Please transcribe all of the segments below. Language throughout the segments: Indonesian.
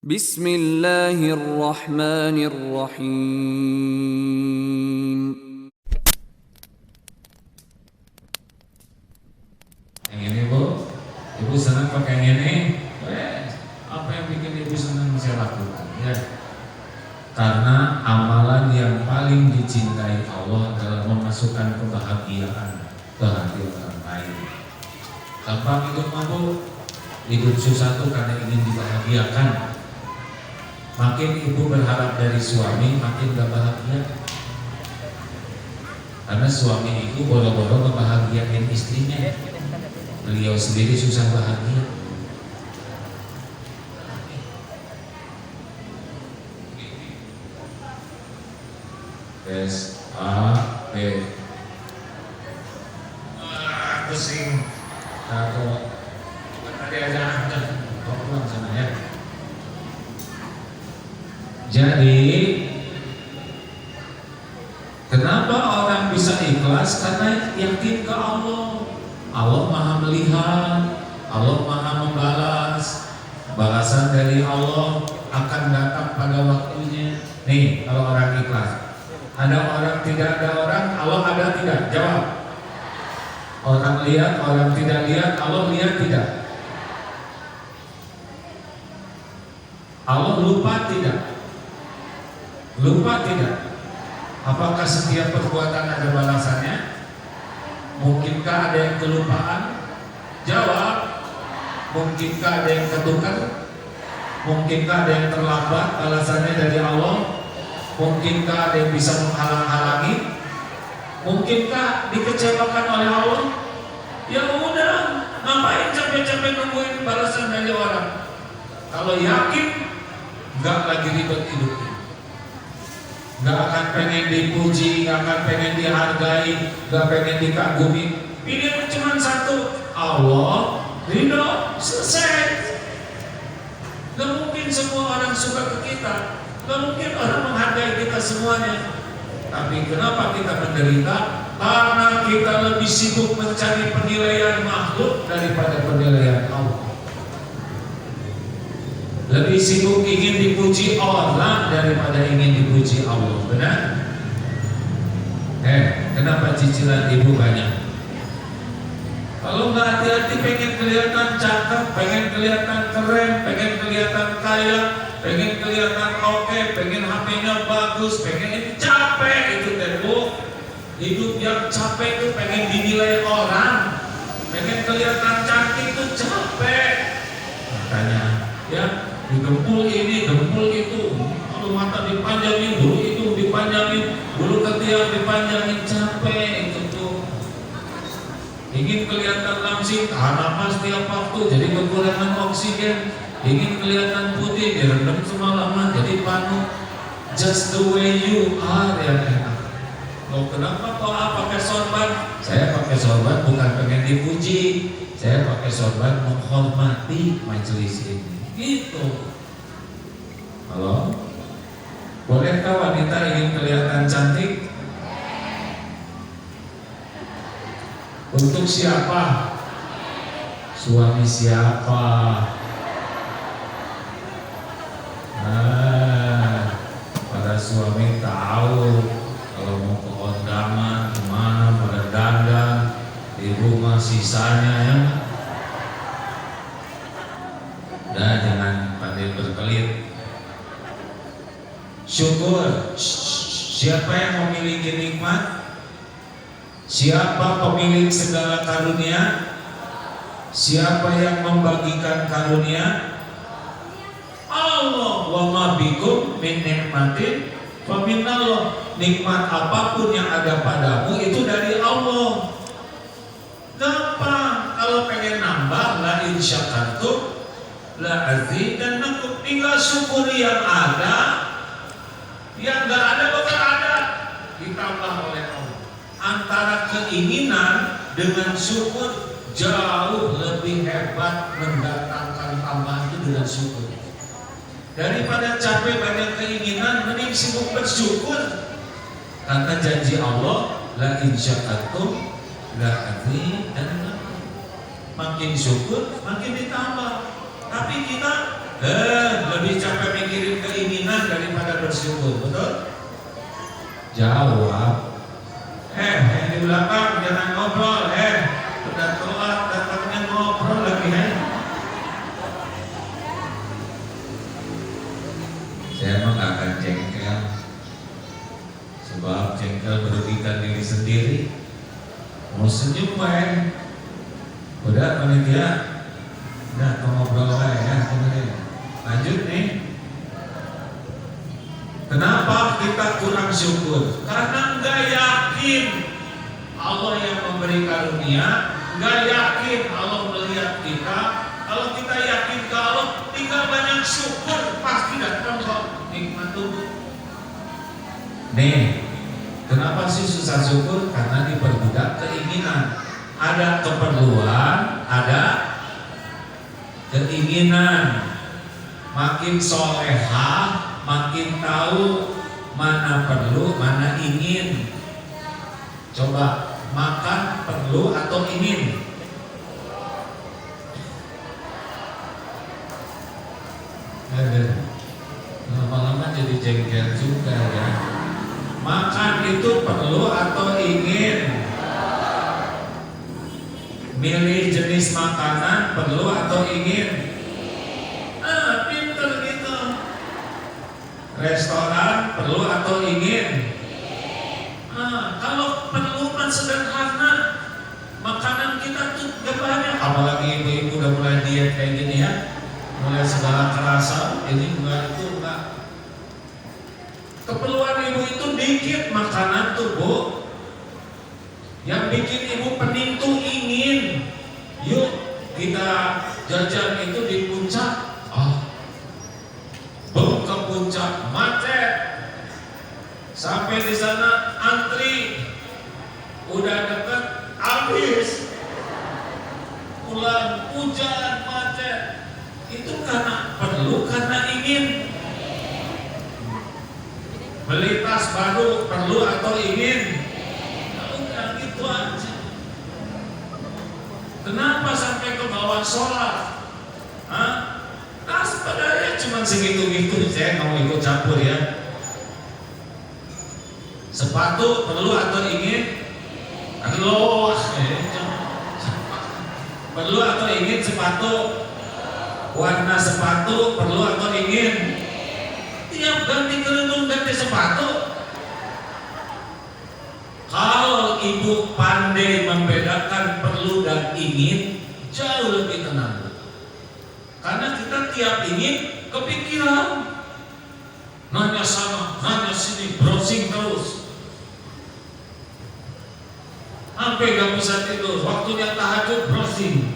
Bismillahirrahmanirrahim. Yang ini Bu, Ibu senang pakai yang ini? Apa yang bikin Ibu senang saya lakukan? Ya, karena amalan yang paling dicintai Allah adalah memasukkan kebahagiaan ke hati orang lain. Gampang hidup mampu, hidup susah tuh karena ingin dibahagiakan. Makin ibu berharap dari suami, makin gak bahagia. Karena suami itu boro-boro ngebahagiain istrinya, beliau sendiri susah bahagia. S A P. Pusing. Atau tadi aja kok pulang sana ya. Jadi kenapa orang bisa ikhlas? Karena yakin ke Allah. Allah Maha melihat, Allah Maha membalas. Balasan dari Allah akan datang pada waktunya. Nih, kalau orang ikhlas. Ada orang, tidak ada orang, Allah ada tidak? Jawab. Orang lihat, orang tidak lihat, Allah lihat tidak? Allah lupa tidak? Lupa tidak? Apakah setiap perbuatan ada balasannya? Mungkinkah ada yang kelupaan? Jawab. Mungkinkah ada yang ketukar? Mungkinkah ada yang terlambat balasannya dari Allah? Mungkinkah ada yang bisa menghalang-halangi? Mungkinkah dikecewakan oleh Allah? Ya udah, ngapain capek-capek nungguin balasan dari orang? Kalau yakin, nggak lagi ribet hidupnya. Nggak akan pengen dipuji, nggak akan pengen dihargai, nggak pengen dikagumi. Pilihan cuma satu, Allah, ridho, selesai. Nggak mungkin semua orang suka ke kita, nggak mungkin orang menghargai kita semuanya. Tapi kenapa kita menderita? Karena kita lebih sibuk mencari penilaian makhluk daripada penilaian Allah. Lebih sibuk ingin dipuji orang daripada ingin dipuji Allah. Benar? Kenapa cicilan ibu banyak? Kalau nggak hati-hati pengen kelihatan cakep, pengen kelihatan keren, pengen kelihatan kaya, pengen kelihatan oke, pengen HP-nya bagus, pengen ini capek itu Bu. Hidup yang capek itu pengen dinilai orang, pengen kelihatan cantik itu capek. Makanya ya, digempul ini, gempul itu, kalau mata dipanjangin, bulu itu dipanjangin, bulu ketiak dipanjangin, capek itu tuh. Ingin kelihatan langsing, tahan nafas tiap waktu, jadi kekurangan oksigen. Ingin kelihatan putih, direndam semalaman, jadi panu. Just the way you are ya enak. Oh, kenapa kok pakai sorban? Saya pakai sorban bukan pengen dipuji, saya pakai sorban menghormati majelis ini. Gitu. Halo? Bolehkah wanita ingin kelihatan cantik? Untuk siapa? Suami siapa? Para suami tahu kalau mau ke kondangan kemana pada dandan, di rumah sisanya ya. Udah, jangan pandai berkelit. Syukur. Siapa yang memiliki nikmat? Siapa pemilik segala karunia? Siapa yang membagikan karunia? Allah. Wa ma bikum min nikmatin fa minallah. Nikmat apapun yang ada padamu itu dari Allah. Gampang. Kalau pengen nambah, la in syakartum la azidannakum. Tinggal syukuri yang ada, yang nggak ada bakal ada, ditambah oleh Allah. Antara keinginan dengan syukur jauh lebih hebat mendatangkan tambahan itu dengan syukur. Daripada capek banyak keinginan, mending sibuk bersyukur. Karena janji Allah, la in syakartum la azidannakum. Makin syukur, makin ditambah. Tapi kita lebih capek Jawab. Yang di belakang jangan ngobrol. Udah telat datangnya ngobrol lagi. Saya emang gak akan jengkel, sebab jengkel merugikan diri sendiri. Mau senyum udah panitia, udah ngobrol ya, lanjut nih. Kenapa kita kurang syukur? Karena nggak yakin Allah yang memberi karunia, nggak yakin Allah melihat kita. Kalau kita yakin ke Allah, tinggal banyak syukur, pasti datang kok nikmat tubuh. Nih, kenapa sih susah syukur? Karena diperbudak keinginan. Ada keperluan, ada keinginan. Makin solehah, makin tahu mana perlu, mana ingin. Coba makan perlu atau ingin? Lama-lama jadi jengkel juga ya. Makan itu perlu atau ingin? Milih jenis makanan perlu atau ingin? Pinter gitu. Restoran perlu atau ingin? Kalau perlu kan sederhana. Makanan kita tuh gak banyak. Apalagi ibu-ibu udah mulai diet kayak gini ya, mulai segala kerasa. Ini enggak, itu enggak. Keperluan ibu itu dikit makanan tuh bu. Yang bikin ibu pening tuh ingin. Yuk kita jajan itu di puncak. Ke puncak macet. Sampai di sana antri. Udah deket habis. Pulang hujan macet. Itu karena perlu, karena ingin. Beli tas baru perlu atau ingin? Udah gitu aja. Kenapa sampai ke bawah sholat? Tas padahal cuma segitu-gitu. Saya mau ikut campur ya. Sepatu perlu atau ingin? Perlu atau ingin sepatu? Warna sepatu perlu atau ingin? Tiap ganti kerudung ganti sepatu. Kalau ibu pandai membedakan perlu dan ingin, jauh lebih tenang. Karena kita tiap ingin kepikiran, nanya sana, nanya sini, browsing terus, sampai gak bisa tidur. Waktunya tahajud browsing.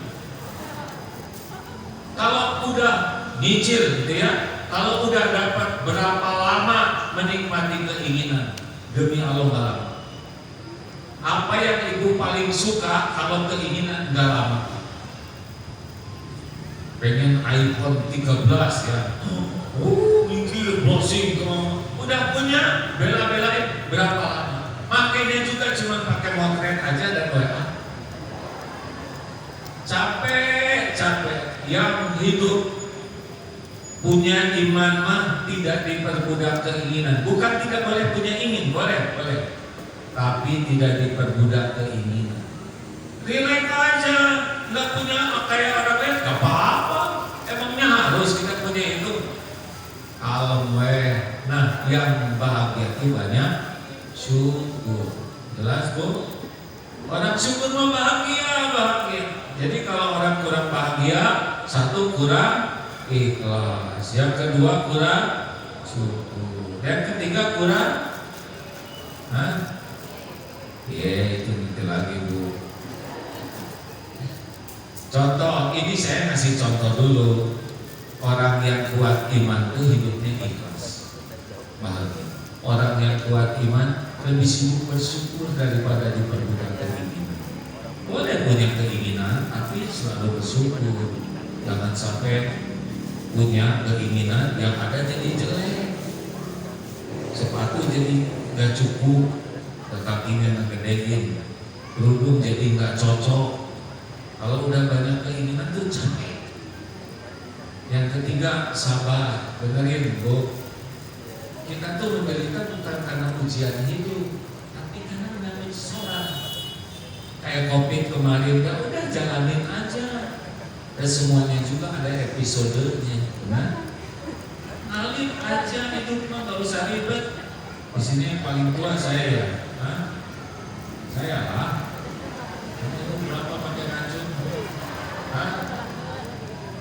Kalau udah nyicil gitu ya, kalau udah dapat berapa lama menikmati keinginan, demi Allah gak lama. Apa yang ibu paling suka kalau keinginan gak lama? Pengen iPhone 13 ya. Mikir browsing udah punya, bela-belain berapa lama? Makanya juga cuma pakai motret aja dan WA. Capek. Yang hidup punya iman mah tidak diperbudak keinginan. Bukan tidak boleh punya ingin, boleh. Tapi tidak diperbudak keinginan. Relax aja, nggak punya kayak orang lain, nggak apa-apa. Emangnya harus kita punya itu? Kalem weh. Nah, yang bahagia itu banyak syukur. Jelas bu? Orang syukur mah bahagia. Jadi kalau orang kurang bahagia, satu kurang ikhlas, yang kedua kurang syukur, yang ketiga kurang itu nanti lagi bu. Contoh, ini saya ngasih contoh dulu. Orang yang kuat iman itu hidupnya ikhlas, bahagia. Orang yang kuat iman lebih sibuk bersyukur daripada diperbudak keinginan. Boleh punya keinginan, tapi selalu bersyukur. Jangan sampai punya keinginan yang ada jadi jelek. Sepatu jadi gak cukup, kakinya ngegedein. Kerudung jadi gak cocok. Kalau udah banyak keinginan tuh capek. Yang ketiga, sabar. Dengerin bu, Kita tuh menderita bukan karena ujian hidup, tapi karena namanya sholat. Kayak COVID kemarin, ya udah jalanin aja. Dan semuanya juga ada episodenya, benar? Ngalir aja hidup mah, gak usah ribet. Di sini yang paling tua saya ya, saya lah. Kamu berapa pakai racun?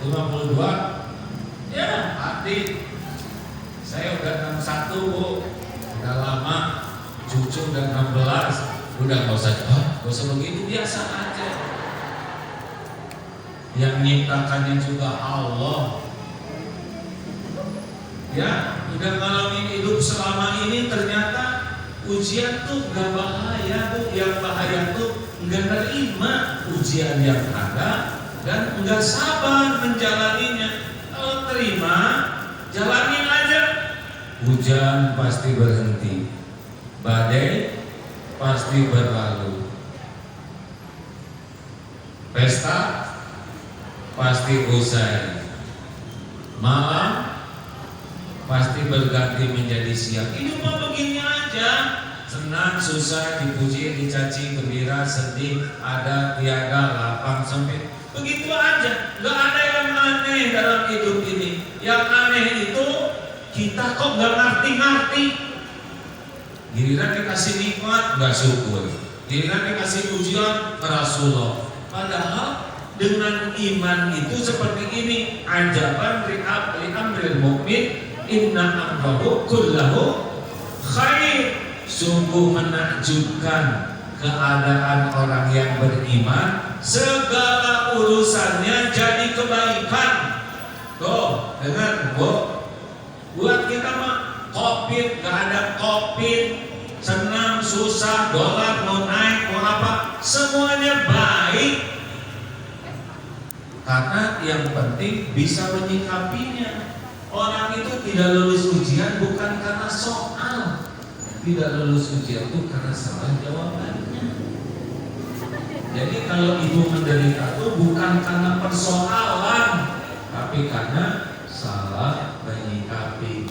52? Ya, hati. Saya udah 61 bu, udah lama. Cucu udah 16, udah gak usah begitu, biasa aja. Yang nyiptakannya juga Allah. Ya, udah ngalamin hidup selama ini, ternyata ujian tuh gak bahaya tuh. Yang bahaya tuh gak nerima ujian yang ada dan gak sabar menjalaninya. Kalau terima, jalanin aja. Hujan pasti berhenti, badai pasti berlalu, pesta pasti usai, malam pasti berganti menjadi siang. Hidup mah begini aja, senang, susah, dipuji, dicaci, gembira, sedih, ada, tiada, lapang, sempit, begitu aja. Gak ada yang aneh dalam hidup ini. Yang aneh itu kita kok gak ngerti-ngerti. Giliran dikasih nikmat gak syukur, giliran dikasih ujian Rasulullah. Padahal dengan iman itu seperti ini, ajaban li'amril mu'min inna amrahu kullahu khair. Sungguh menakjubkan keadaan orang yang beriman, segala urusannya jadi kebaikan. Tuh, dengar bu, buat kita mah COVID, gak ada COVID, senang, susah, dolar mau naik, mau apa, semuanya baik. Karena yang penting bisa menyikapinya. Orang itu tidak lulus ujian bukan karena soal, tidak lulus ujian itu karena salah jawabannya. Jadi kalau ibu menderita itu bukan karena persoalan, tapi karena salah menyikapi.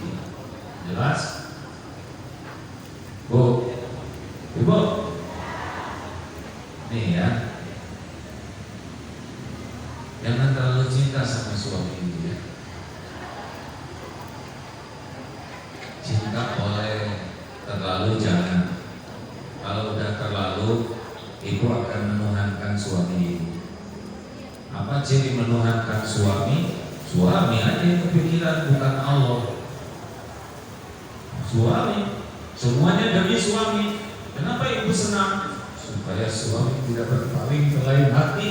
Jelas? Bu, ibu, nih ya, jangan terlalu cinta sama suami ibu ya. Cinta boleh, terlalu jangan. Kalau udah terlalu, ibu akan menuhankan suami ibu. Apa ciri menuhankan suami? Suami aja yang kepikiran, bukan Allah. Suami, semuanya demi suami. Kenapa ibu senang? Supaya suami tidak berpaling ke lain hati.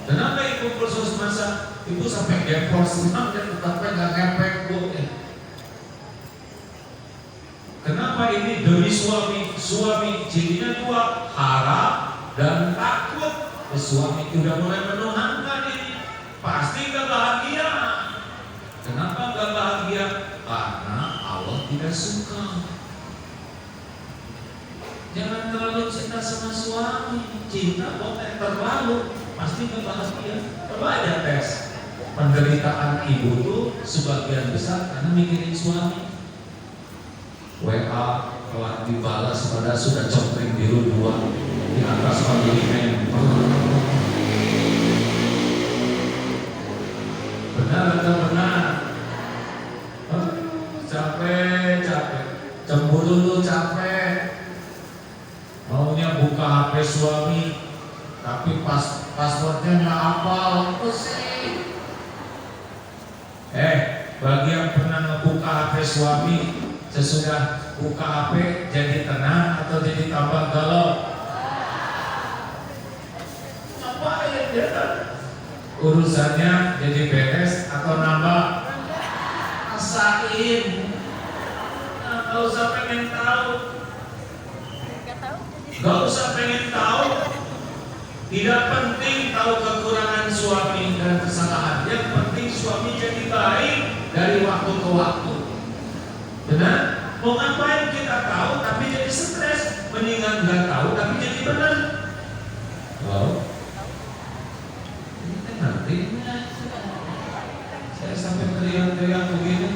Kenapa ibu kursus masak? Ibu sampai gempor senang dan tetapi nggak ngepek bu. Kenapa ini demi suami? Suami cirinya dua, harap dan takut. Suami udah mulai menuhankan ini, pasti gak bahagia. Kenapa gak bahagia? Karena Allah tidak suka. Jangan terlalu cinta sama suami. Cinta boleh terlalu, pasti gak bahagia. Coba aja tes. Penderitaan ibu tuh sebagian besar karena mikirin suami. WA telah dibalas pada sudah copring biru 2 di atas family member. Benar atau benar? Capek, cemburu lu capek. Maunya buka HP suami, tapi passwordnya nggak hafal. Pusing. Bagi yang pernah ngebuka HP suami, sesudah buka HP jadi tenang atau jadi tambah galau? Ngapain ya? Urusannya jadi beres atau nambah? Rasain. Gak usah pengen tahu. Gak usah pengen tahu. Tidak penting tahu kekurangan suami dan kesalahan. Yang penting suami jadi baik dari waktu ke waktu. Benar? Mau ngapain kita tahu tapi jadi stres, mendingan nggak tahu tapi jadi benar. Wow. Ini kan nanti saya sampai teriak-teriak begini.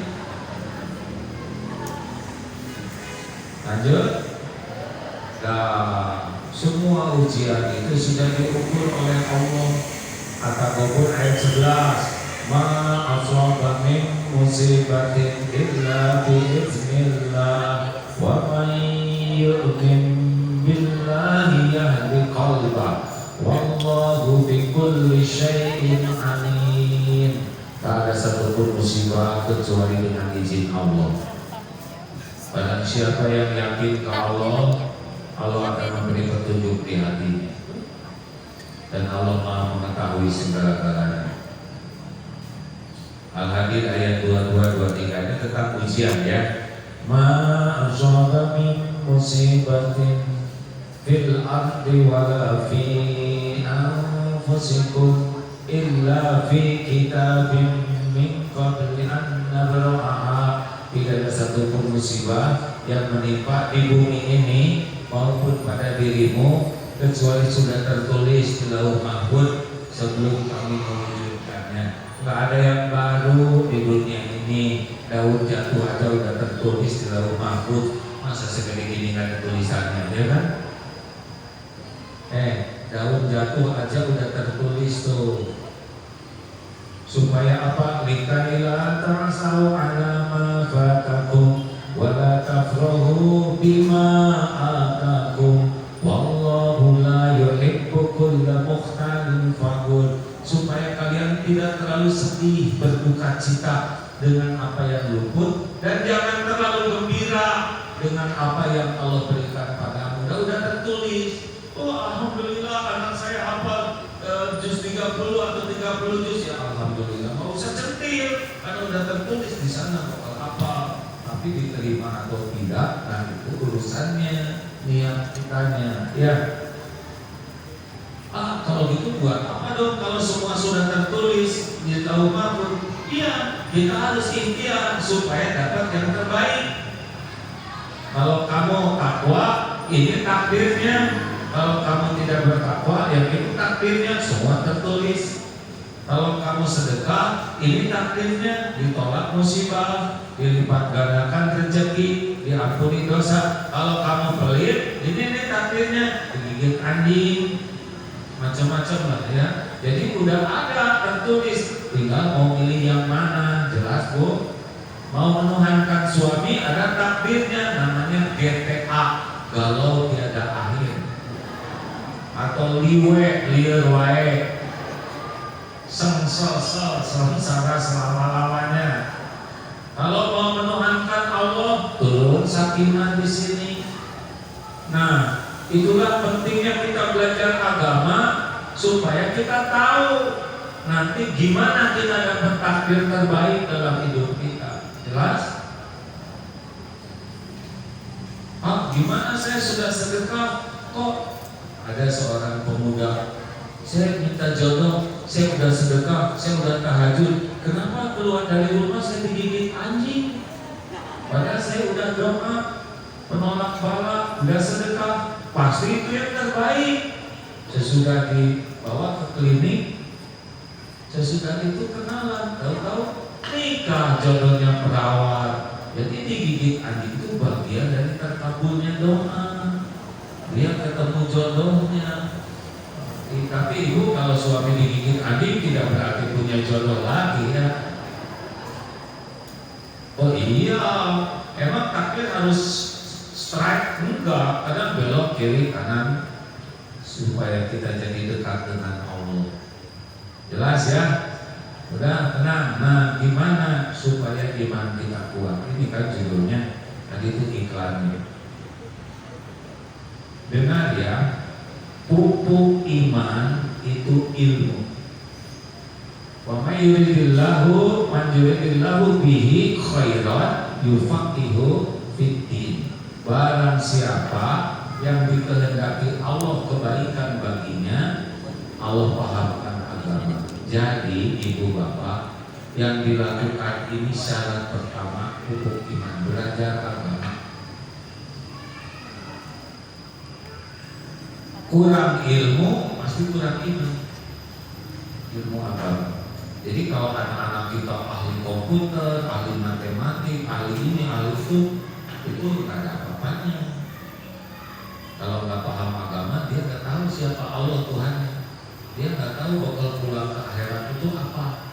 Lanjut. Nah, semua ujian itu sudah diukur oleh Allah. Kata Qur'an ayat 11, ma asaba min musibatin illa bi iznillah wa man yu'min billahi yahdi qalbah wallahu bi kulli syai'in alim. Tak ada satupun musibah kecuali dengan izin Allah. Barang siapa yang yakin ke Allah, Allah akan memberi petunjuk di hatinya. Dan Allah Maha mengetahui segala-galanya. Al-Hadid ayat 22-23 ini tentang ujian ya. Ma asaba min musibatin fil ardi wala fi anfusikum illa fi kitabim min qabli an nabra'aha. Tidak ada satupun musibah yang menimpa di bumi ini maupun pada dirimu kecuali sudah tertulis di Lauh Mahfuz sebelum kami mewujudkannya. Nggak ada yang baru di dunia ini. Daun jatuh aja udah tertulis di Lauh Mahfuz. Masa segede gini nggak ada tulisannya, ya kan? Daun jatuh aja udah tertulis tuh. Supaya apa? Likaila ta'asau ala ma fatakum wa la tafrahu bima atakum wallahu la yuhibbu kulla mukhtalin fakhur. Supaya kalian tidak terlalu sedih, berduka cita dengan apa yang luput, dan jangan terlalu gembira dengan apa yang Allah berikan padamu. Udah tertulis. Oh alhamdulillah anak saya hafal juz 30 atau 30 juz, ya alhamdulillah. Mau usah centil karena udah tertulis di sana bakal apa. Tapi diterima atau tidak, nah itu urusannya, niat kitanya, ya. Kalau gitu buat apa dong kalau semua sudah tertulis di Lauh Mahfuz? Iya, kita harus ikhtiar supaya dapat yang terbaik. Kalau kamu takwa, ini takdirnya. Kalau kamu tidak bertakwa, ya itu takdirnya, semua tertulis. Kalau kamu sedekah, ini takdirnya, ditolak musibah, dilipat gandakan rezeki, diampuni dosa. Kalau kamu pelit, ini takdirnya, digigit anjing, macam-macam lah ya. Jadi udah ada tertulis, tinggal mau pilih yang mana, jelas bu. Mau menuhankan suami, ada takdirnya, namanya GTA, galau tiada akhir. Atau liwe, liar wae, sengsel, sengsara selama-lamanya. Kalau mau menuhankan Allah, turun sakinah di sini. Nah, itulah pentingnya kita belajar agama supaya kita tahu nanti gimana kita dapat takdir terbaik dalam hidup kita. Jelas? Gimana saya sudah sedekah kok ada seorang pemuda, saya minta jodoh, saya udah sedekah, saya udah tahajud, kenapa keluar dari rumah saya digigit anjing? Padahal saya udah doa, penolak bala, udah sedekah, pasti itu yang terbaik. Sesudah dibawa ke klinik, sesudah itu kenalan, tahu-tahu nikah jodohnya perawat. Jadi digigit anjing itu bagian dari terkabulnya doa. Dia ketemu jodohnya. Tapi ibu kalau suami digigit anjing tidak berarti punya jodoh lagi ya. Oh iya, emang takdir harus strike? Enggak, kadang belok kiri kanan supaya kita jadi dekat dengan Allah. Jelas ya? Udah tenang. Nah, gimana supaya iman kita kuat? Ini kan judulnya. Tadi itu iklannya. Dengar ya, pupuk iman itu ilmu. Wa may yuridillahu bihi khairan yufaqihu fiddin. Barang siapa yang dikehendaki Allah kebaikan baginya, Allah pahamkan agama. Jadi ibu bapak yang dilakukan ini syarat pertama pupuk iman, belajar agama. Kurang ilmu pasti kurang iman. Ilmu agama. Jadi kalau anak-anak kita ahli komputer, ahli matematik, ahli ini, ahli itu nggak ada apa-apanya. tahu bakal pulang ke akhirat itu apa.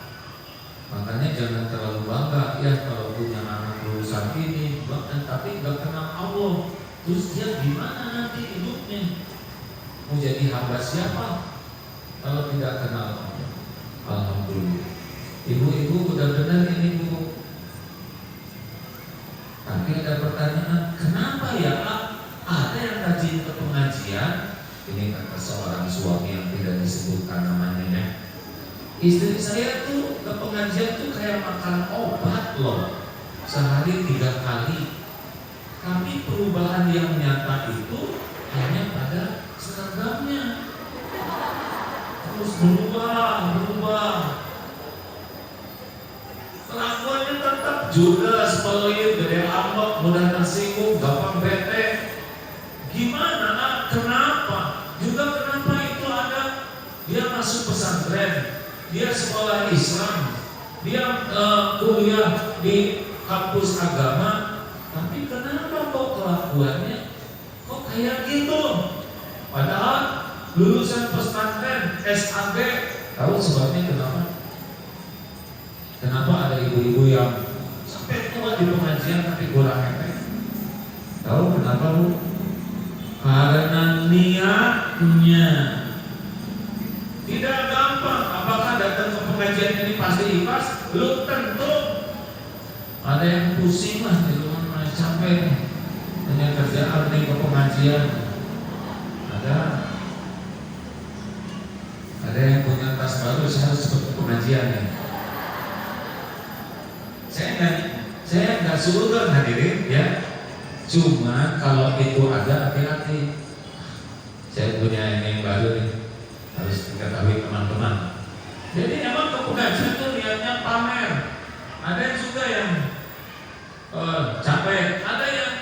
Makanya jangan terlalu bangga ya kalau punya anak lulusan ini, tapi nggak kenal Allah. Terus dia gimana nanti hidupnya? Mau jadi hamba siapa kalau tidak kenal Allah? Alhamdulillah. Ibu-ibu udah benar ini bu. Tapi ada pertanyaan, kenapa ya ada yang rajin ke pengajian? Ini kata seorang suami yang tidak disebutkan namanya ya. Istri saya tuh ke pengajian tuh kayak makan obat loh, sehari 3 kali. Tapi perubahan yang nyata itu hanya pada seragamnya. Terus berubah. Kelakuannya tetap juga pelit, gede ambek, mudah tersinggung, gampang bete. Gimana? Kenapa? Juga kenapa itu ada? Dia masuk pesantren, dia sekolah Islam, dia kuliah di kampus agama, tapi kenapa kok kelakuannya kok kayak gitu? Padahal lulusan pesantren SAG, tahu sebabnya kenapa? Kenapa ada ibu-ibu yang sampai tua di pengajian tapi kurang efek? Tahu kenapa bu? Karena niatnya tidak gampang. Apakah datang ke pengajian ini pasti ikhlas? Belum tentu. Ada yang pusing lah di rumah, capek hanya kerjaan nih ke pengajian. Ada yang punya tas baru, saya harus ke pengajian nih. Saya nggak suruh hadirin ya. Cuma kalau itu ada hati-hati. Saya punya ini yang baru nih, harus diketahui teman-teman. Jadi emang ke pengajian itu niatnya pamer. Ada juga yang capek. Ada yang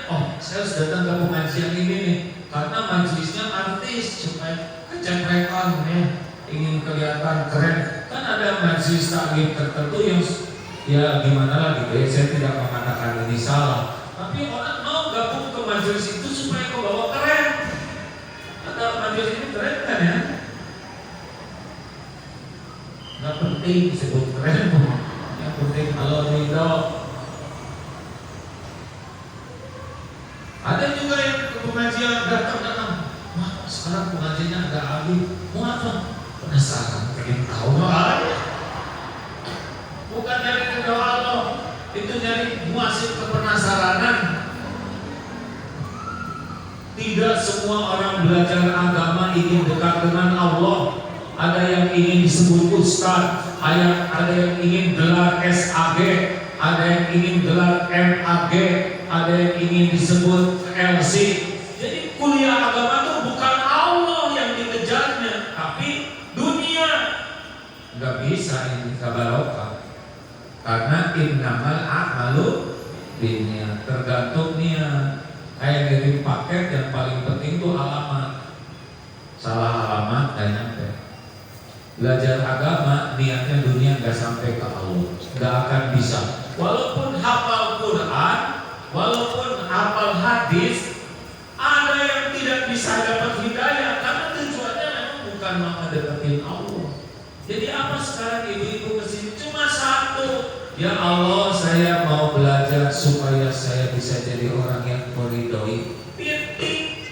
saya harus datang ke pengajian ini nih karena majelisnya artis supaya kecepretan ya, ingin kelihatan keren. Kan ada majelis taklim tertentu yang ya gimana lah gitu ya, saya tidak mengatakan ini salah, tapi orang mau gabung ke majelis itu supaya kau bawa keren. Ada majelis ini keren kan ya, nggak penting disebut keren, yang penting kalau ridho. Ada juga yang ke pengajian datang, wah sekarang pengajiannya agak habis, mau apa? Penasaran, pengen tahu doanya. Bukan nyari ridho Allah, itu nyari muasir kepenasaranan. Tidak semua orang belajar agama ingin dekat dengan Allah. Ada yang ingin disebut ustaz, ada yang ingin gelar SAG, ada yang ingin gelar MAG, ada yang ingin disebut LC. Jadi kuliah agama itu bukan Allah yang dikejarnya, tapi dunia. Nggak bisa ini barokah. Karena innamal a'malu binniyat, tergantung niat. Kayak ngirim paket yang paling penting itu alamat. Salah alamat dan nyampe. Belajar agama niatnya dunia nggak sampai ke Allah, nggak akan bisa. Walaupun hafal Quran, walaupun hafal hadis, ada yang tidak bisa dapat hidayah karena tujuannya memang bukan mau mendekatin Allah. Jadi apa sekarang ibu-ibu kesini? Cuma satu, ya Allah saya mau belajar supaya saya bisa jadi orang yang meridhoi. Titik.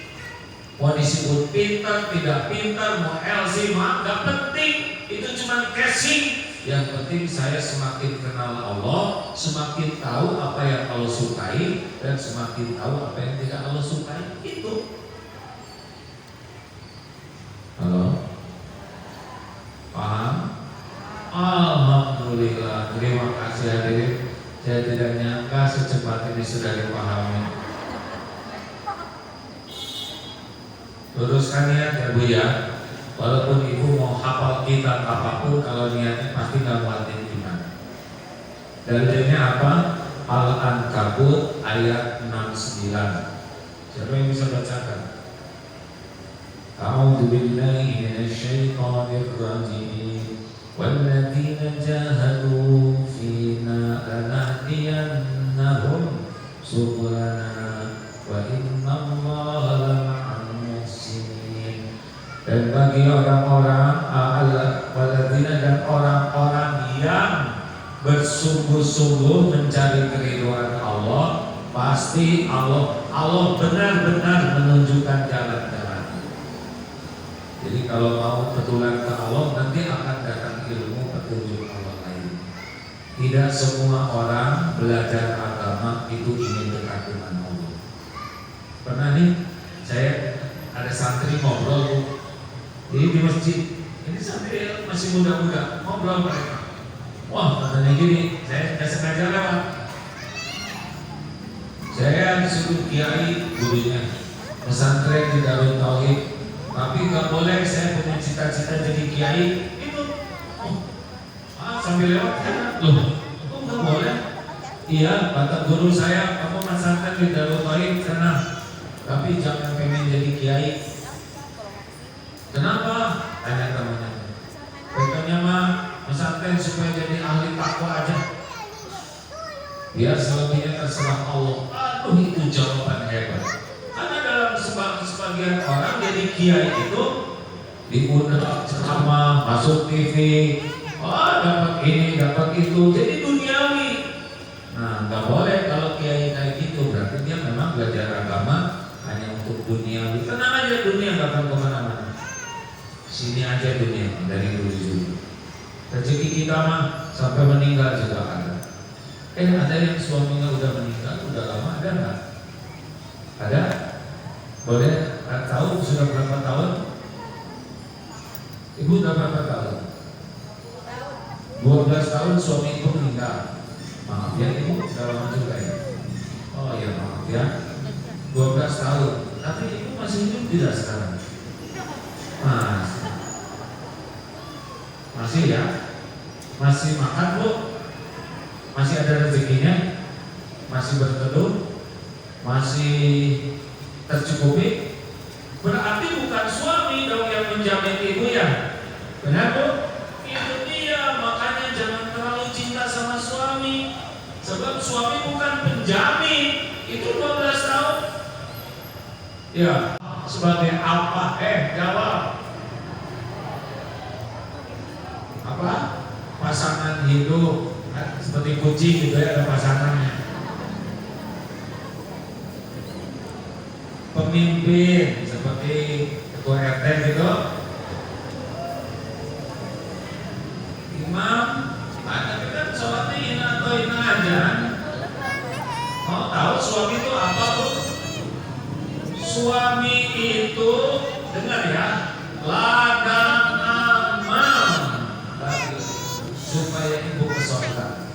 Mau disebut pintar, tidak pintar, mau LC, nggak penting. Itu cuma casing. Yang penting saya semakin kenal Allah, semakin tahu apa yang Allah sukai, dan semakin tahu apa yang tidak Allah sukai. Itu. Halo? Paham? Alhamdulillah, terima kasih hadirin. Saya tidak nyangka secepat ini sudah dipahami. Luruskan niat ya Bu ya. Walaupun ibu mau hafal kitab apapun, kalau niatnya pasti nggak muatin iman. Dalilnya apa? Al-Ankabut ayat 69. Siapa yang bisa bacakan? A'udzu billahi minasyaitonir rajim. Walladzina jahadu fina lanahdiyannahum subulana wa innallaha lama'al muhsinin. Dan bagi orang-orang orang-orang yang bersungguh-sungguh mencari keridhaan Allah, pasti Allah benar-benar menunjukkan jalan-jalan. Jadi kalau mau betulan ke Allah, nanti akan datang ilmu petunjuk Allah lain. Tidak semua orang belajar agama itu ingin dekat dengan Allah. Pernah nih, saya ada santri ngobrol di masjid. Ini santri masih muda-muda, ngobrol mereka. Wah, katanya gini, saya tidak sengaja lewat. Saya disuruh kiai gurunya pesantren di Darul Tauhid, tapi nggak boleh, saya punya cita-cita jadi kiai. Itu, sambil lewat kan, loh, kok nggak boleh? Iya, kata guru saya, kamu pesantren di Darul Tauhid sana, tapi jangan pengen jadi kiai. Kenapa? Tanya temannya. Katanya mah pesantren supaya jadi ahli takwa aja. Biar selebihnya terserah Allah. Aduh, itu jawaban hebat. Karena dalam sebagian orang jadi kiai itu diundang ceramah, masuk TV, dapat ini, dapat itu, jadi duniawi. Nah, nggak boleh kalau kiai kayak gitu. Berarti dia memang belajar agama hanya untuk duniawi. Tenang aja, dunia nggak akan kemana-mana. Sini aja dunia dari dulu. Rezeki kita mah sampai meninggal juga ada. Ada yang suaminya udah meninggal, udah lama, ada nggak? Ada? Boleh tahu sudah berapa tahun? Ibu udah berapa tahun? 12 tahun suami ibu meninggal. Maaf ya, ibu udah lama juga ya. Oh ya, maaf ya. 12 tahun. Tapi ibu masih hidup tidak sekarang? Masih ya? Masih makan bu? Masih ada rezekinya? Masih berteduh? Masih tercukupi? Berarti bukan suami dong yang menjamin ibu ya? Benar bu? Itu dia, makanya jangan terlalu cinta sama suami. Sebab suami bukan penjamin. Itu 12 tahun. Ya, sebagai apa? Jawab. Apa? Pasangan hidup. Seperti kucing gitu ya, ada pasangannya. Pemimpin seperti ketua RT gitu. Imam, tapi kan sholatnya ina atau ina aja. Mau tahu suami itu apa bu? Suami itu, dengar ya, ladang amal supaya ibu kesolat.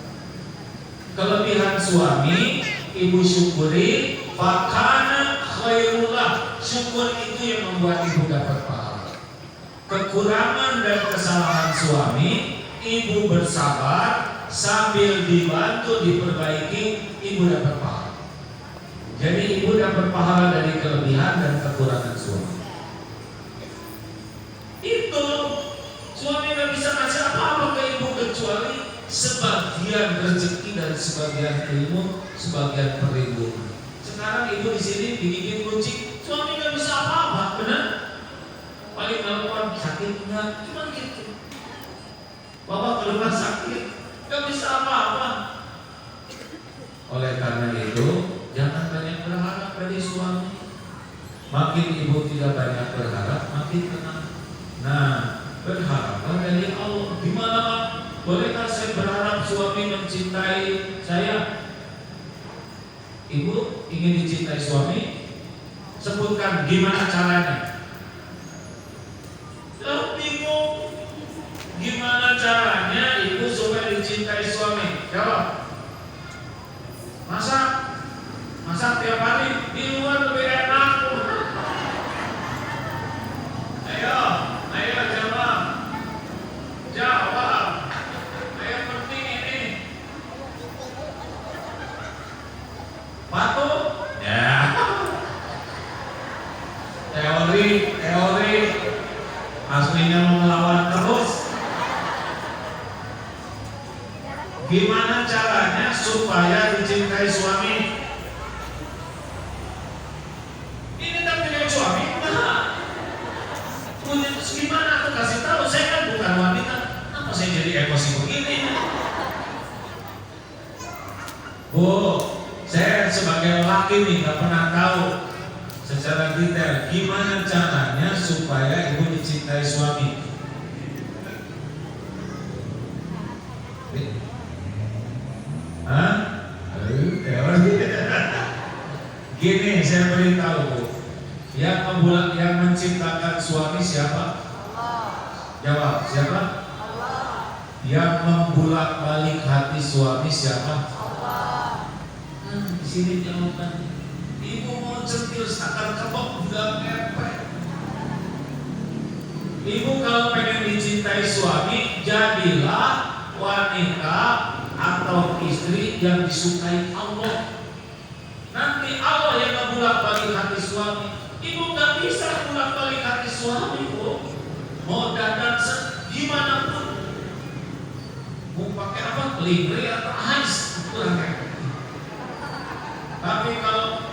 Kelebihan suami, ibu syukuri, fakana khairullah. Syukur itu yang membuat ibu dapat pahala. Kekurangan dan kesalahan suami, ibu bersabar sambil dibantu diperbaiki, ibu dapat pahala. Jadi ibu dapat pahala dari kelebihan dan kekurangan suami. Itu suami nggak bisa ngasih apa-apa ke ibu kecuali sebagian rezeki dan sebagian ilmu, sebagian perlindungan. Sekarang ibu di sini digigit kucing, suami nggak bisa apa-apa, benar? Paling telepon sakitnya, cuma gitu. Bapak ke rumah sakit, nggak bisa apa-apa. Oleh karena itu, jangan banyak berharap dari suami. Makin ibu tidak banyak berharap, makin tenang. Nah, berharaplah dari Allah. Gimana Pak? Bolehkah saya berharap suami mencintai saya? Ibu ingin dicintai suami? Sebutkan gimana caranya. Bingung. Gimana caranya ibu supaya dicintai suami? Jawab. Masak tiap hari di luar lebih enak. Ayo jawab. Jawab. Ayo penting ini. Patuh? Ya. Teori. Aslinya mau melawan terus. Gimana caranya supaya dicintai suami? Ini tak punya suami? Nah, punya gimana? Aku kasih tahu. Saya kan bukan wanita. Apa saya jadi Bu, saya sebagai laki nih nggak pernah tahu secara detail gimana caranya supaya ibu dicintai suami. Hah? Gini, saya beritahu Bu, yang menciptakan suami siapa? Jawab, siapa? Yang membulak-balik hati suami siapa? Di sini jawabannya. Ibu mau centil sakar kebok juga mepet. Ibu kalau pengen dicintai suami, jadilah wanita atau istri yang disukai Allah. Nanti Allah yang membulak-balik hati suami. Ibu gak bisa bulak-balik hati suami, Bu. Mau dandan gimana pun, mau pakai apa? Lingerie atau hais, kurang kayak. Tapi kalau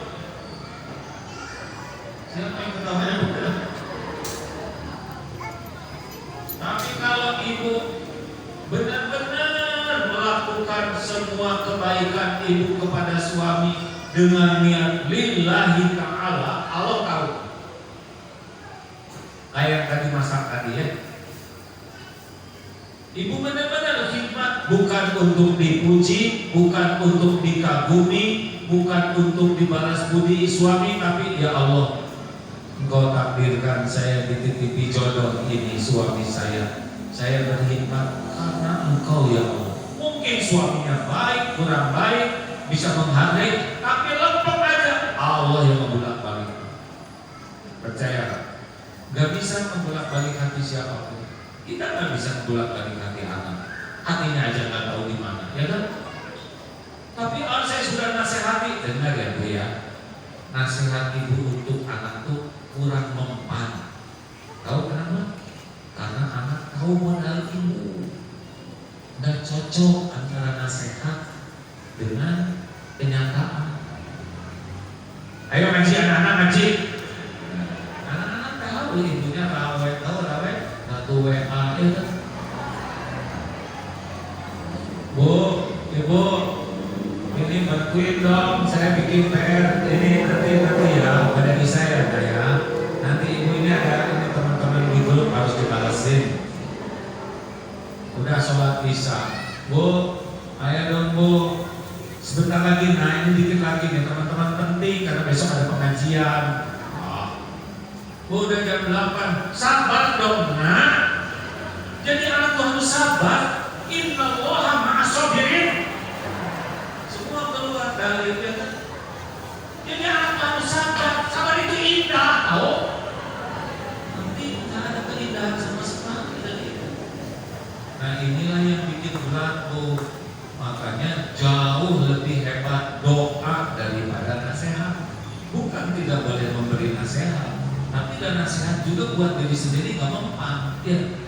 siapa yang ketawanya bukan? Tapi kalau ibu benar-benar melakukan semua kebaikan ibu kepada suami dengan niat lillahi ta'ala, Allah tahu. Kayak tadi masak tadi ya. Ibu benar-benar khidmat bukan untuk dipuji, bukan untuk dikagumi, bukan untuk dibalas budi suami, tapi ya Allah, Engkau takdirkan saya dititipi jodoh ini suami saya berkhidmat karena Engkau ya Allah. Mungkin suaminya baik, kurang baik, bisa menghargai, tapi lempeng aja, Allah yang membulak-balik. Percaya, gak bisa membulak-balik hati siapapun. Kita gak bisa membulak-balik hati anak, hatinya aja gak tahu di mana, ya kan? Tapi kalau saya sudah nasihati, dengar ya Bu ya, nasihat ibu untuk anak tuh kurang mempan. Tahu kenapa? Karena anak tahu modal ibu. Nggak cocok antara nasihat dengan kenyataan. Ayo ngaji anak-anak ngaji. Anak-anak tahu ibunya rawe, satu WA itu. Bu, ibu, ini bantuin dong, saya bikin PR ini nanti ya, pada di saya ada ya. Nanti ibu ini ada ini teman-teman di grup harus dibalasin. Udah sholat isya, Bu, ayo dong Bu, sebentar lagi, nah ini dikit lagi nih teman-teman penting karena besok ada pengajian. Bu, udah jam 8, sabar dong nak. Jadi anak tuh harus sabar. Innallaha ma'as-sabirin. Semua keluar dari itu. Jadi anak harus sabar. Sabar itu indah, tahu? Nanti nggak ada keindahan sama sekali dari itu. Nah inilah yang bikin berat Bu. Makanya jauh lebih hebat doa daripada nasihat. Bukan tidak boleh memberi nasihat, tapi dan nasihat juga buat diri sendiri nggak mempan. Ya,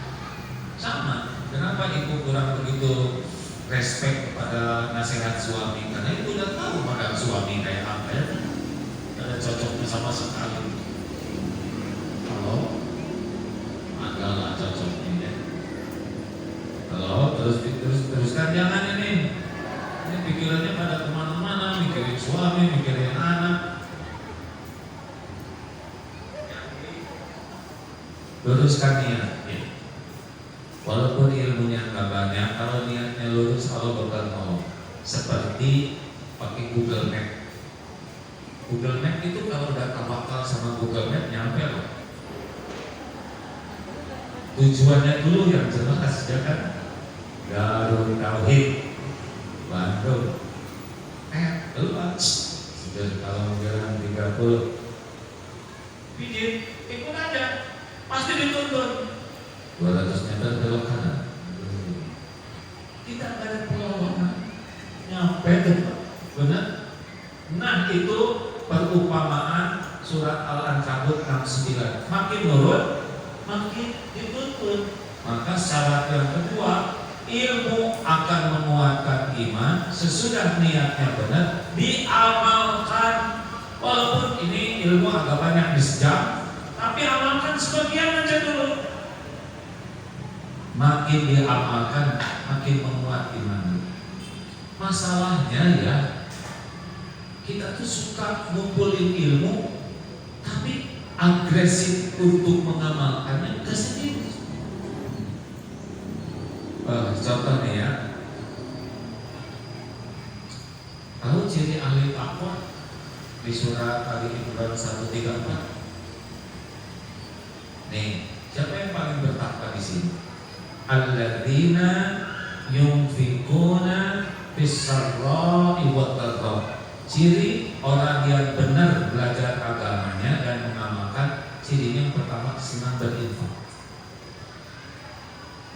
sama. Kenapa ibu kurang begitu respect kepada nasihat suami? Karena ibu udah tahu pada suami kayak apa ya. Ada cocoknya sama sekali. Kalau adalah cocoknya ya. Kalau teruskan jangan ini pikirannya pada kemana-mana, mikirin suami, mikirin anak. Luruskan niat ya. Walaupun ilmunya nggak banyak, kalau niatnya lurus Allah bakal nolong. Seperti pakai Google Map. Google Map itu kalau udah tawakal sama Google Map nyampe loh. Tujuannya dulu yang jelas ya kan. Darul Tauhid Bandung. Keluar sudah kalau jalan 30 pijit ikut aja. Pasti dituntun 200 meter belok kanan. Kita nggak ada perlawanan, nyampe tuh, benar? Nah itu perumpamaan surat Al-Ankabut 69. Makin nurut, makin dituntun. Maka syarat yang kedua, ilmu akan menguatkan iman. Sesudah niatnya benar, diamalkan. Walaupun ini ilmu agak banyak di sejam, tapi amalkan sebagian aja dulu. Makin diamalkan, makin menguat iman. Masalahnya ya, Kita tuh suka ngumpulin ilmu, tapi agresif untuk mengamalkannya ke sendiri. Contoh nih ya, tahu ciri ahli takwa di surat Ali Imran 134. Nih, siapa yang paling bertakwa di sini? Alladzina yunfikuna fis-sarra'i wad-dharra. Ciri orang yang benar belajar agamanya dan mengamalkan, cirinya yang pertama senang berinfak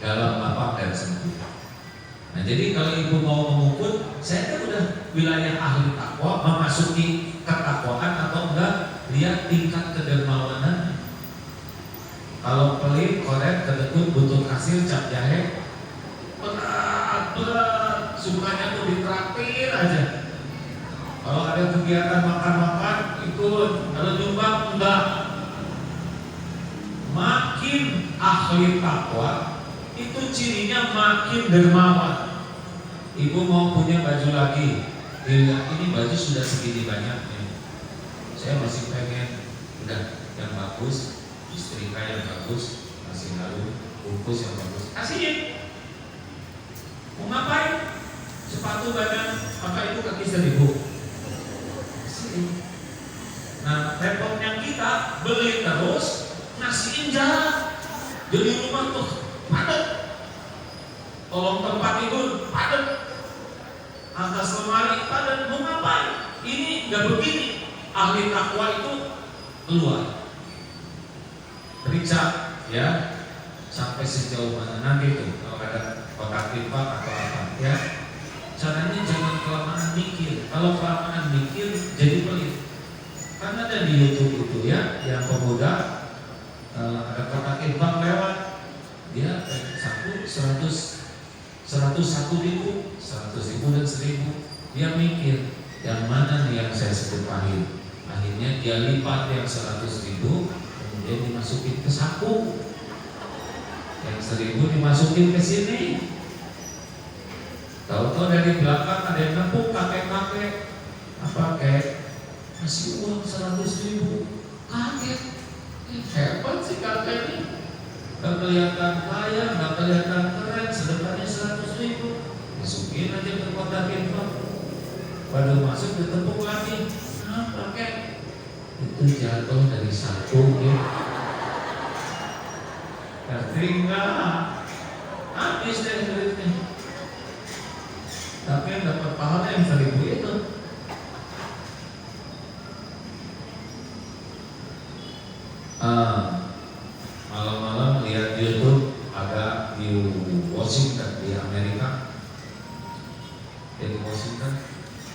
dalam lapang dan sempit. Nah, jadi kalau ibu mau mengukur, saya kan udah wilayah ahli takwa, memasuki ketakwaan atau enggak, lihat tingkat kedermawanan. Kalau pelit, korek, kedekut, butuh kasir, cap jahe, berat, sukanya tuh ditraktir aja. Kalau ada kegiatan makan-makan, ikut. Kalau nyumbang, enggak. Makin ahli takwa, itu cirinya makin dermawan. Ibu mau punya baju lagi, ini baju sudah segini banyaknya, saya masih pengen udah yang bagus, istrika yang bagus, kasih lalu bungkus yang bagus, kasihin. Mau ngapain? Sepatu banyak, maka itu kaki 1.000. Nah, repotnya kita beli terus, ngasihin jarak. Jadi rumah tuh padat, tolong tempat tidur padat, atas lemari padat. Mau ngapain? Ini nggak begini. Ahli takwa itu keluar, periksa ya sampai sejauh mana nanti tuh kalau ada kotak infak atau apa ya. Caranya jangan kelamaan mikir. Kalau kelamaan mikir jadi pelit. Kan ada di YouTube itu ya, yang pemuda ada kotak infak lewat, dia satu 101.000, 100.000 dan 1.000. Dia mikir yang mana nih yang saya sebut pahit. Akhirnya dia lipat yang 100.000, kemudian dimasukin ke saku, yang 1.000 dimasukin ke sini. Tahu-tahu dari belakang ada yang nempuk kakek-kakek, apa kayak masih uang 100.000. Kaget, hebat sih kakek ini. Gak kelihatan kaya, gak kelihatan keren, sedekahnya 100.000. Masukin aja ke kotak infak. Pada masuk ditepuk lagi. Nah, kakek itu jatuh dari saku ya. Tertinggal, habis deh duitnya. Tapi yang dapat pahala yang 1.000 itu. Malam-malam lihat YouTube, ada di Washington di Amerika. Di Washington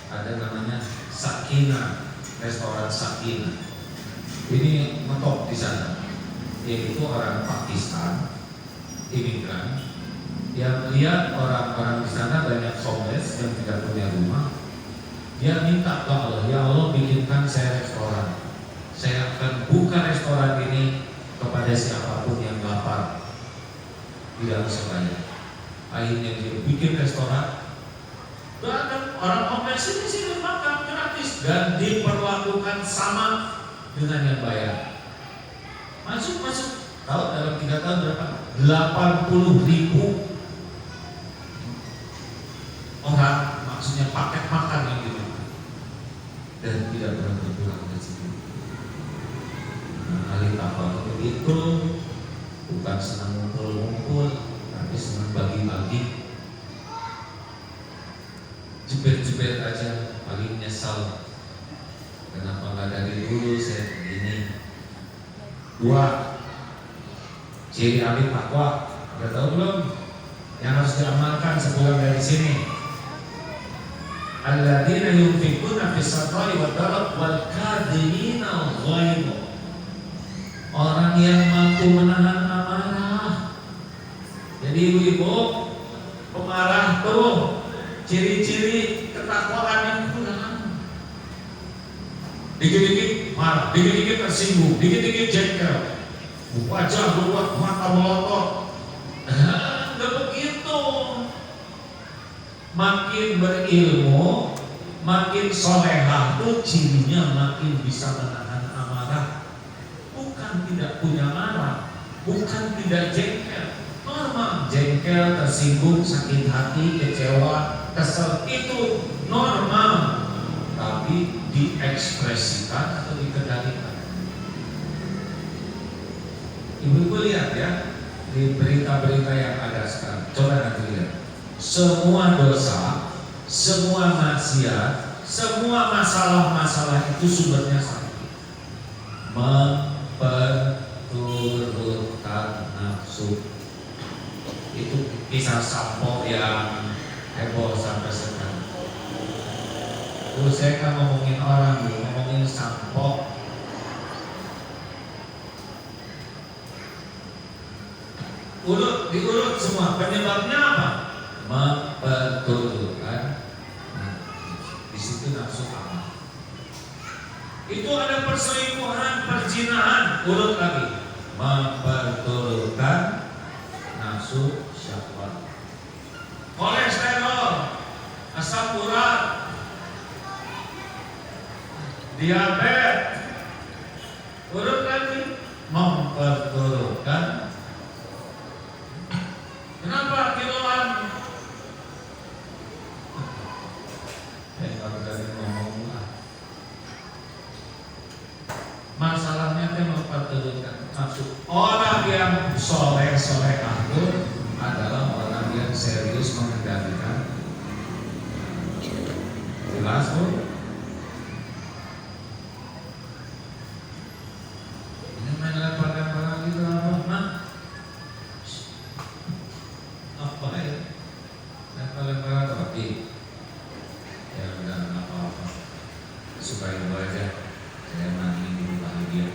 ada namanya Sakina, restoran Sakina. Ini ngetop di sana. Yaitu orang Pakistan, imigran, yang lihat orang-orang di sana banyak homeless yang tidak punya rumah. Dia minta ke Allah, ya Allah bikinkan saya restoran. Saya akan buka restoran ini kepada siapapun yang lapar, tidak usah bayar. Akhirnya dia bikin restoran. Dan orang homeless ini sini makan gratis dan diperlakukan sama dengan yang bayar. Masuk. Tahu dalam 3 tahun berapa? 80.000 orang, maksudnya paket makan yang dimakan, dan tidak pernah berpulang ke sini. Ahli takwa begitu, bukan senang ngumpul-ngumpul, tapi senang bagi-bagi. Jebet-jebet aja, paling nyesal. Kenapa nggak dari dulu saya begini? 2, ciri ahli takwa. Udah tahu belum? Yang harus diamalkan sepulang dari sini. Alladzina yunfikuna fis-sarra'i wad-dharra wal kadhimina al-ghaidh. Orang yang mampu menahan amarah. Jadi ibu-ibu pemarah tuh ciri-ciri ketakwaan yang kurang. Dikit-dikit marah, dikit-dikit tersinggung, dikit-dikit jengkel, wajah berubah, mata melotot. Enggak begitu. Makin berilmu, makin solehah itu cirinya makin bisa menahan amarah. Bukan tidak punya marah, bukan tidak jengkel. Normal, jengkel, tersinggung, sakit hati, kecewa, kesel itu normal. Tapi diekspresikan atau dikendalikan. Ibu-ibu lihat ya, di berita-berita yang ada sekarang. Coba nanti lihat. Semua dosa, semua maksiat, semua masalah-masalah itu sumbernya satu. Memperturutkan nafsu. Itu kisah sampo yang heboh sampai sekarang. Terus saya kan ngomongin orang, ngomongin sampo. Diurut semua. Penyebabnya apa? Memperturutkan. Di situ nafsu amal. Itu ada perselingkuhan, perzinahan. Urut lagi. Memperturutkan nafsu syahwat. Kolesterol, asam urat, diabetes. Urut lagi. Memperturutkan. Kenapa kiloan? Kalau dari ngomong lah. Masalahnya itu memperturutkan nafsu. Orang yang soleh itu adalah orang yang serius mengendalikan. Jelas Bu? Ini main lempar-lemparan gitu apa? Nah, apa ya? Lempar-lemparan roti. Ya udah nggak apa-apa. Supaya itu aja. Saya mandi dulu bahagia.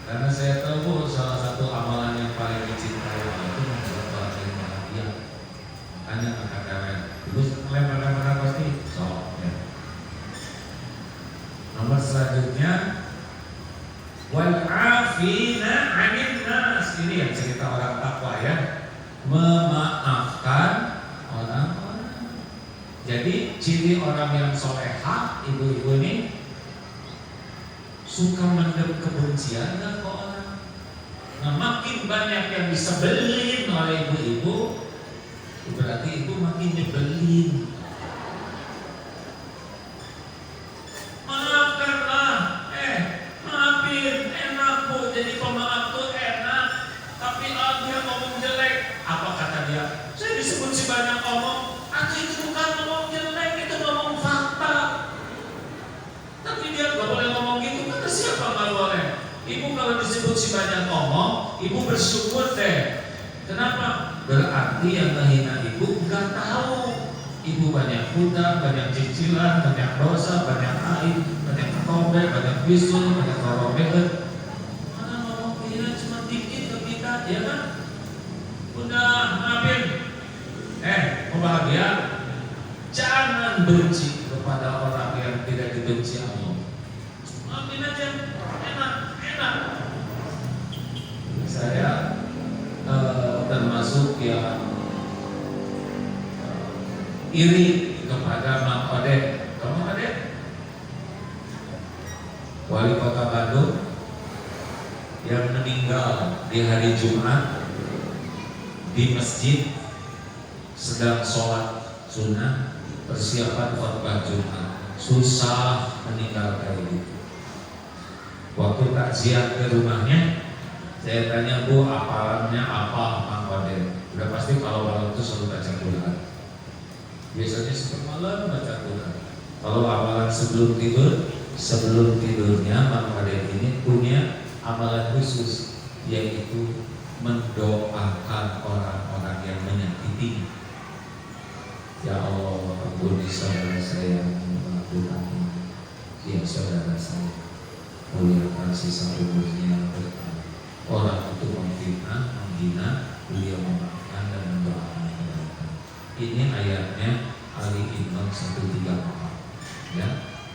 Karena saya tahu salah satu amalan yang paling dicintai Allah itu membuat orang yang bahagia. Makanya angkat tangan. Terus lempar-lemparan pasti sok ya. Nomor selanjutnya wal afina 'anil nas. Ini yang cerita orang takwa ya. Memaafkan orang-orang. Jadi ciri orang yang solehah, ibu-ibu ini suka mendem kebencian ke orang. Nah, makin banyak yang disebelin oleh ibu-ibu, berarti itu makin nyebelin. Maafkanlah, maafin, enak Bu, jadi pemaaf tuh enak. Tapi dia ngomong jelek, apa kata dia? Saya disebut si banyak omong, atau itu bukan ngomong jelek, itu ngomong fakta. Tapi dia gak boleh ngomong gitu, kata siapa gak boleh? Ibu kalau disebut si banyak ngomong, ibu bersyukur deh. Kenapa? Berarti yang menghina ibu gak tahu. Ibu banyak hutang, banyak cicilan, banyak dosa, banyak aib, banyak ketobek, banyak bisul, banyak korobekan. Mana ngomong dia cuma dikit ke kita, ya kan? Udah maafin. Mau bahagia? Jangan benci kepada orang yang tidak dibenci Allah. Maafin aja, enak. Saya termasuk yang iri kepada Mang Odeh. Kamu Odeh? Wali Kota Bandung yang meninggal di hari Jumat di masjid sedang sholat sunnah persiapan khutbah Jumat. Susah meninggal kayak gitu. Waktu takziah ke rumahnya, saya tanya, Bu, hafalannya apa Mang Odeh? Udah pasti kalau malam itu selalu baca Quran. Biasanya setiap malam baca Quran. Kalau amalan sebelum tidurnya Mang Odeh ini punya amalan khusus, yaitu mendoakan orang-orang yang menyakiti. Ya Allah, ampuni saudara saya yang melakukan ini. Ya saudara saya, muliakan sisa umurnya berkah. Orang itu memfitnah, menghina, beliau memaafkan dan mendoakan kebaikan. Ini ayatnya Ali Imran 134. Ya,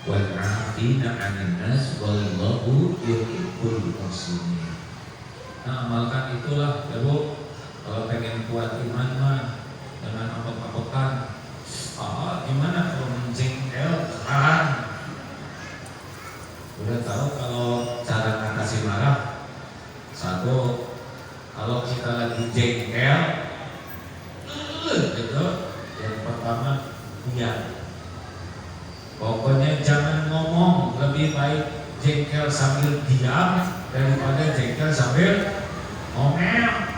wal 'afina 'anil nas wallahu yuhibbul muhsinin. Nah, amalkan itulah ya Bu. Kalau pengen kuat iman mah jangan apok-apokan. Oh, gimana kalau menjengkel kan? Udah tahu kalau cara ngatasi marah. Satu, kalau kita lagi jengkel, gitu, yang pertama diam. Pokoknya jangan ngomong, lebih baik jengkel sambil diam daripada jengkel sambil ngomel.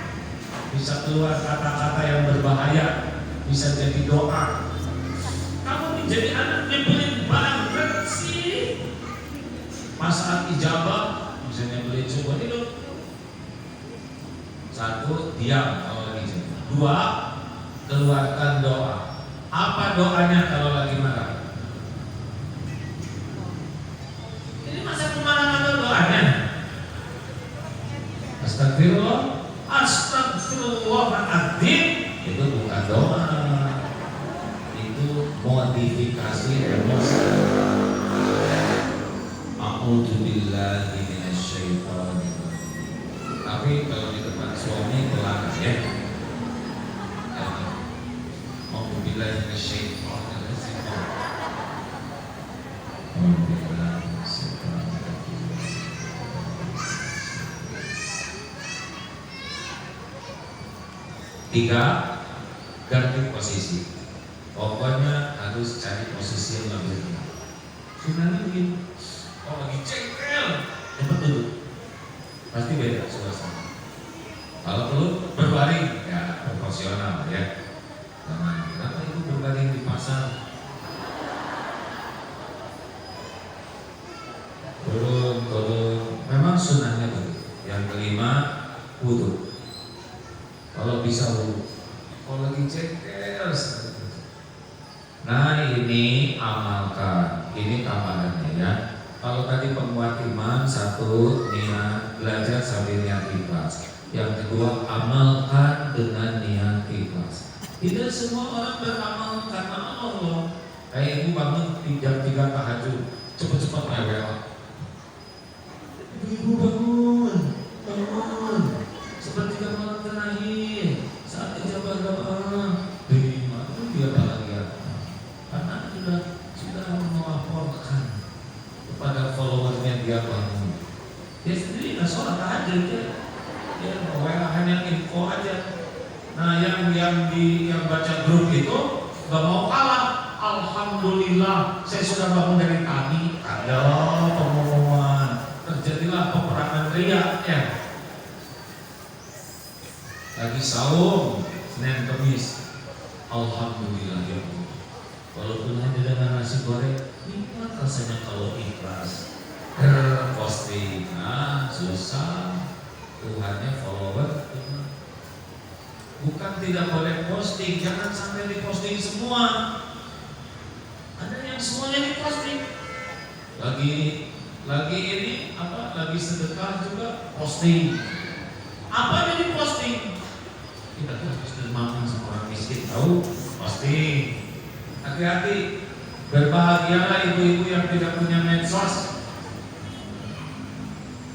Bisa keluar kata-kata yang berbahaya, bisa jadi doa. Kamu menjadi anak nyebelin banget sih. Masalah ijabah bisa nyebelin semua itu. Satu, diam kalau lagi jengkel. Dua, keluarkan doa. Apa doanya kalau lagi marah? Ini masa marah-marah doanya? Astagfirullah, astagfirullahaladzim. Itu bukan doa, itu modifikasi emosi. A'udzubillahi minasyaitonir rajim. Tapi kalau di depan suami pelan ya. A'udzubillahi minasyaitonir rajim. Tiga, ganti posisi. Pokoknya harus cari posisi yang lebih rendah. Sebenarnya begini, kalau lagi cengkel, cepat duduk. Pasti beda suasana. Kalau perlu berbaring, ya proporsional ya. Kenapa itu berbaring di pasar? Turun. Memang sunnahnya begitu. Yang kelima, wudhu. Kalau bisa wudhu. Kalau lagi cengkel, nah ini amalkan. Ini amalannya ya. Kalau tadi penguat iman, satu, niat belajar sambil niat ikhlas. Yang kedua, amalkan dengan niat ikhlas. Tidak semua orang beramal karena Allah. Kayak ibu bangun jam 3 tahajud, cepat-cepat rewel. Ibu bangun. Seperti malam terakhir saat ijabah doa. Dari mana dia bahagia? Karena sudah melaporkan kepada followernya dia bangun. Dia sendiri nggak sholat tahajud dia hanya info aja. Nah yang baca grup itu nggak mau kalah. Alhamdulillah saya sudah bangun dari tadi. Ada pengumuman, terjadilah peperangan riak ya. Lagi saum Senin Kamis, alhamdulillah ya Allah. Walaupun hanya dengan nasi goreng, nikmat rasanya kalau ikhlas. Posting, susah. Tuhannya follower. Bukan tidak boleh posting, jangan sampai diposting semua. Ada yang semuanya diposting. Lagi ini apa? Lagi sedekah juga posting. Apa yang diposting? Kita tuh harus makan sama orang miskin, tahu? Posting. Hati-hati. Berbahagialah ibu-ibu yang tidak punya medsos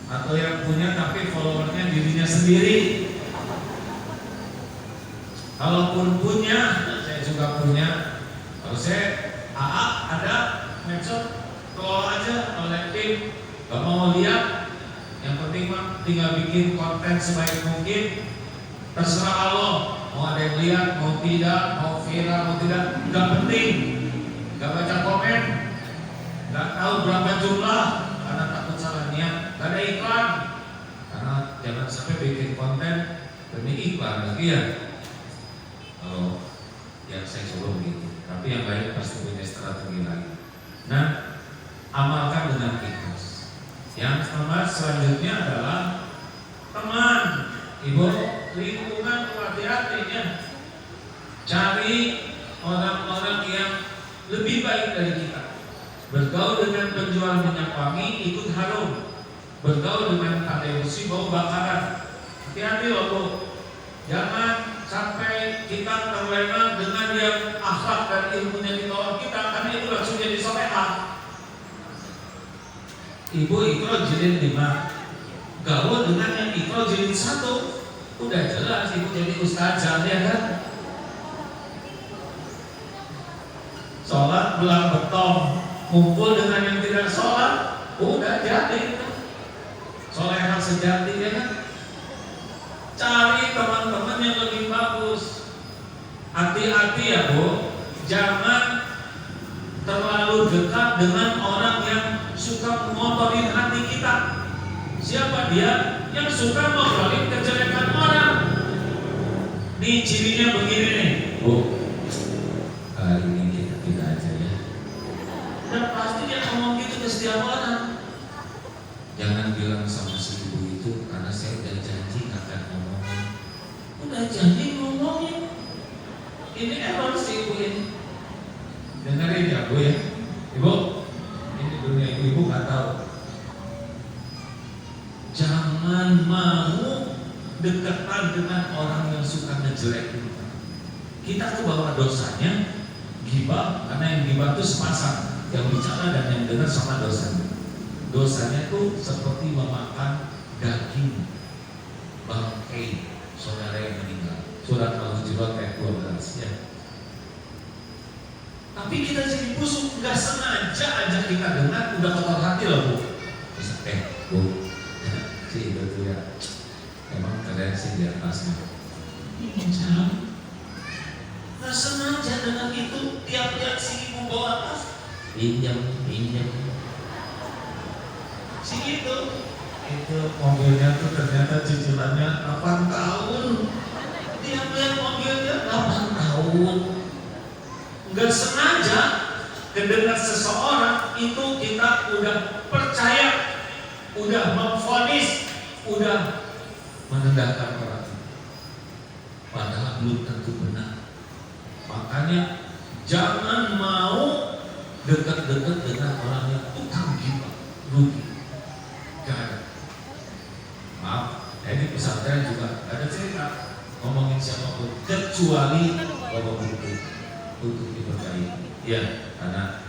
atau yang punya tapi followernya dirinya sendiri. Kalaupun punya, saya juga punya. Kalau saya ada medsos, kelola aja oleh tim. Gak mau lihat, yang penting mah tinggal bikin konten sebaik mungkin. Terserah Allah, mau ada yang lihat, mau tidak, mau viral, mau tidak, gak penting. Gak baca komen, gak tahu berapa jumlah, karena takut salah niat. Gak ada iklan, karena jangan sampai bikin konten demi iklan lagi ya. Kalau yang saya coba begitu, tapi yang lain pasti punya strategi lagi. Nah, amalkan dengan ikhlas. Yang selanjutnya adalah teman, ibu, lingkungan, hati-hatinya. Cari orang-orang yang lebih baik dari kita. Bergaul dengan penjual minyak wangi ikut harum. Bergaul dengan tadeosi bau bakaran. Hati-hati loh Bu. Jangan sampai kita terlena dengan yang akhlak dan ilmunya di bawah kita, karena itu langsung jadi soleha. Ibu ikro jilid 5, gaul dengan yang ikro jilid 1, udah jelas ibu jadi ustazah ya kan? sholat belah betong, kumpul dengan yang tidak sholat, udah jadi soleha sejati ya kan. Cari teman-teman yang lebih bagus. Hati-hati ya Bu, jangan terlalu dekat dengan orang yang suka mengotorin hati kita. Siapa dia? Yang suka ngobrolin kejelekan orang. Nih cirinya begini nih Bu, hari ini kita aja ya. Dan pasti dia ngomong gitu ke setiap orang. Jangan bilang sama si ibu itu, karena saya udah janji gak akan ngomongin. Udah janji ngomongin. Ini error si ibu ini. Dengerin ya Bu ya. Ibu, ini dunia ibu gak tahu. Jangan mau dekatan dengan orang yang suka ngejelekin. Kita tuh bawa dosanya ghibah, karena yang ghibah itu sepasang, yang bicara dan yang dengar sama dosanya. Dosanya itu seperti memakan daging bangkai saudara yang meninggal. Surat Al-Hujurat ayat 12 ya. Tapi kita jadi busuk, nggak sengaja aja kita dengar, udah kotor hati loh Bu. Bisa Bu, si itu tuh ya, emang keren sih di atasnya. Ini jangan. Nggak sengaja dengan itu, tiap lihat si ibu bawa tas, pinjam. Si itu mobilnya tuh ternyata cicilannya 8 tahun. Dia lihat mobilnya 8 tahun. Nggak sengaja kedengar seseorang itu kita udah percaya, udah memvonis, udah merendahkan orang. Padahal belum tentu benar. Makanya jangan mau dekat-dekat dengan orang yang tukang ghibah, rugi. Gak. Maaf, ini pesantren juga ada cerita ngomongin siapapun kecuali bawa buku untuk diperbaiki. Ya, karena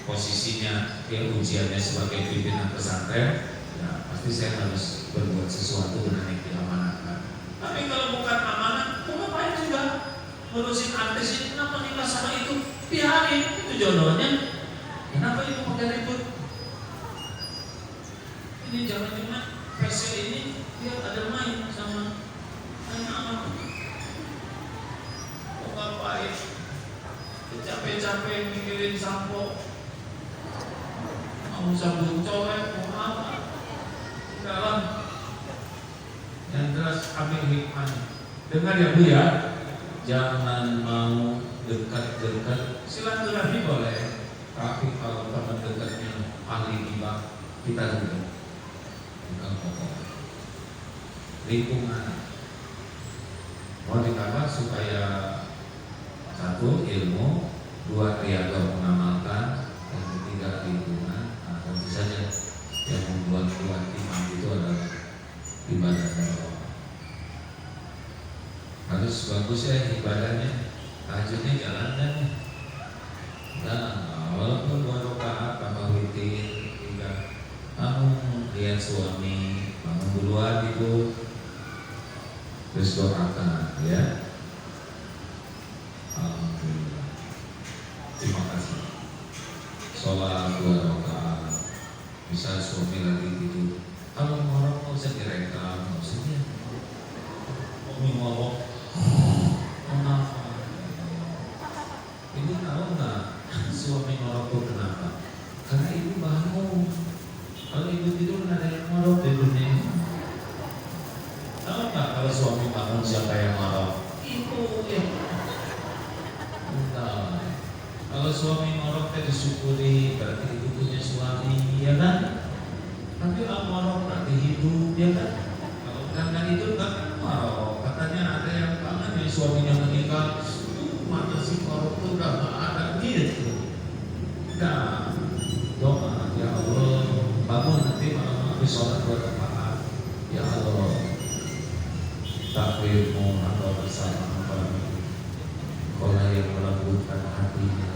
posisinya ujiannya sebagai pimpinan pesantren, ya pasti saya harus berbuat sesuatu dengan yang diamanatkan. Tapi kalau bukan amanat, mau ngapain juga ngurusin artis ini? Kenapa nikah sama itu? Biarin, itu jodohnya. Kenapa ibu pakai ribut? Ini jangan-jangan PC ini dia ada main sama anak-anak. Kok ngapain? Capek-capek mikirin sampo, mau sabun colek, mau apa? Dalam yang jelas ambil hikmahnya. Dengar ya Bu ya, jangan mau dekat-dekat. Silaturahmi boleh, tapi kalau teman dekatnya ahli ghibah, kita juga bukan pokok. Lingkungan mau ditambah supaya satu ilmu, dua riyadhah mengamalkan, yang ketiga lingkungan. Nah, tentu saja yang membuat imam itu adalah ibadah Allah. Harus bagus ya ibadahnya, tahajudnya jalankan. Nah, walaupun 2 rakaat tambah witir, kamu lihat suami bangun duluan ibu, terus doakan ya. Alhamdulillah. Terima kasih. Sholat 2 rakaat. Bisa suami lagi tidur. Kalau ngorok nggak usah direkam, nggak usah dia. Suami ngorok, kenapa? Ibu tahu nggak suami ngorok itu kenapa? Karena ibu bangun. Kalau ibu tidur nggak ada yang ngorok tidurnya. Tahu nggak kalau suami bangun siapa yang ngorok? Ibu ya. Entah. Kalau suami ngorok disyukuri, berarti ibu punya suami, ya kan? Tapi kalau ngorok berarti hidup, ya kan? Kalau nggak hidup nggak kan ngorok. Katanya ada yang kangen ya suaminya meninggal. Mana sih ngorok tuh udah nggak ada gitu. Nah, doa ya Allah, bangun nanti malam habis sholat 2 rakaat. Ya Allah, takbirmu atau bersama kami. Kaulah yang melembutkan hatinya.